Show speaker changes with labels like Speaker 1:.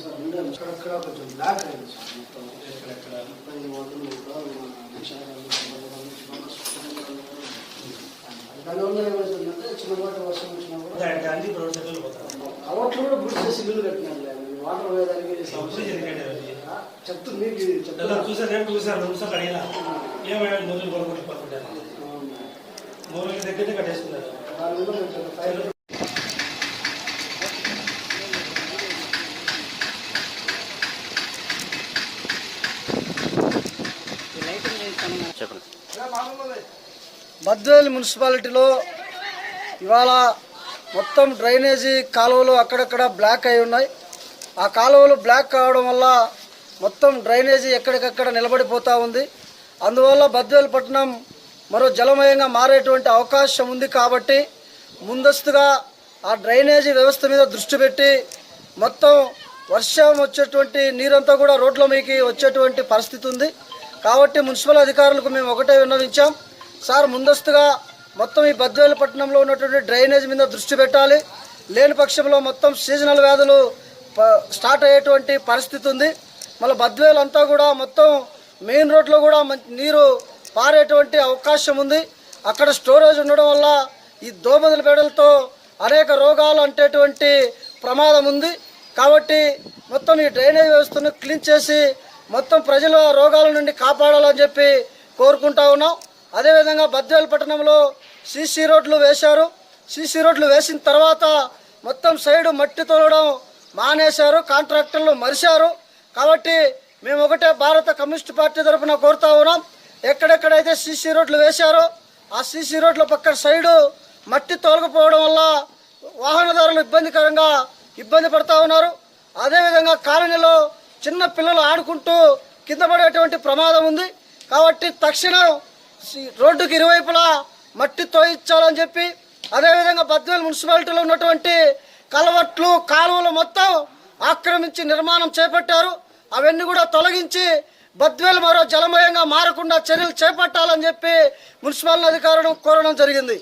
Speaker 1: అక్కడక్కడ కొంచెం బ్లాక్ అయింది సార్. మొత్తం ఎక్కడెక్కడ ఈ వాటర్ దానివల్ల ఏమవుతుందంటే చిన్నపాటి వర్షం వచ్చినా కూడా అలవాట్లు కూడా గుర్తు చేసి ఇల్లు కట్టినారు. వాటర్ పోయేదానికి చెప్తూ మీకు
Speaker 2: దగ్గర కట్టేస్తున్నారు.
Speaker 1: బద్వేలు మున్సిపాలిటీలో ఇవాళ మొత్తం డ్రైనేజీ కాలువలు అక్కడక్కడ బ్లాక్ అయి ఉన్నాయి. ఆ కాలువలు బ్లాక్ కావడం వల్ల మొత్తం డ్రైనేజీ ఎక్కడికక్కడ నిలబడిపోతూ ఉంది. అందువల్ల బద్వేలు పట్టణం మరో జలమయంగా మారేటువంటి అవకాశం ఉంది. కాబట్టి ముందస్తుగా ఆ డ్రైనేజీ వ్యవస్థ మీద దృష్టి పెట్టి మొత్తం వర్షం వచ్చేటువంటి నీరంతా కూడా రోడ్ల మీదకి వచ్చేటువంటి పరిస్థితి ఉంది. కాబట్టి మున్సిపల్ అధికారులకు మేము ఒకటే విన్నవించాం, సార్ ముందస్తుగా మొత్తం ఈ బద్వేలు పట్టణంలో ఉన్నటువంటి డ్రైనేజ్ మీద దృష్టి పెట్టాలి. లేని పక్షంలో మొత్తం సీజనల్ వ్యాధులు స్టార్ట్ అయ్యేటువంటి పరిస్థితి ఉంది. మళ్ళీ బద్వేలు అంతా కూడా మొత్తం మెయిన్ రోడ్లో కూడా నీరు పారేటువంటి అవకాశం ఉంది. అక్కడ స్టోరేజ్ ఉండడం వల్ల ఈ దోమల బెడలతో అనేక రోగాలు అంటేటువంటి ప్రమాదం ఉంది. కాబట్టి మొత్తం ఈ డ్రైనేజ్ వ్యవస్థను క్లీన్ చేసి మొత్తం ప్రజల రోగాల నుండి కాపాడాలని చెప్పి కోరుకుంటా ఉన్నాం. అదేవిధంగా బద్వేలు పట్టణంలో సీసీ రోడ్లు వేశారు. సీసీ రోడ్లు వేసిన తర్వాత మొత్తం సైడు మట్టి తోలడం మానేశారు, కాంట్రాక్టర్లు మరిశారు. కాబట్టి మేము ఒకటే భారత కమ్యూనిస్ట్ పార్టీ తరఫున కోరుతా ఉన్నాం, ఎక్కడెక్కడైతే సీసీ రోడ్లు వేశారో ఆ సీసీ రోడ్ల పక్క సైడు మట్టి తోలకపోవడం వల్ల వాహనదారులు ఇబ్బంది పడుతూ ఉన్నారు. అదేవిధంగా కాలనీలో చిన్న పిల్లలు ఆడుకుంటూ కింద పడేటువంటి ప్రమాదం ఉంది. కాబట్టి తక్షణం రోడ్డుకి ఇరువైపులా మట్టి తోయించాలని చెప్పి, అదేవిధంగా బద్వేలు మున్సిపాలిటీలో ఉన్నటువంటి కలవట్లు కాలువలు మొత్తం ఆక్రమించి నిర్మాణం చేపట్టారు. అవన్నీ కూడా తొలగించి బద్వేలు మరో జలమయంగా మారకుండా చర్యలు చేపట్టాలని చెప్పి మున్సిపల్ అధికారులను కోరడం జరిగింది.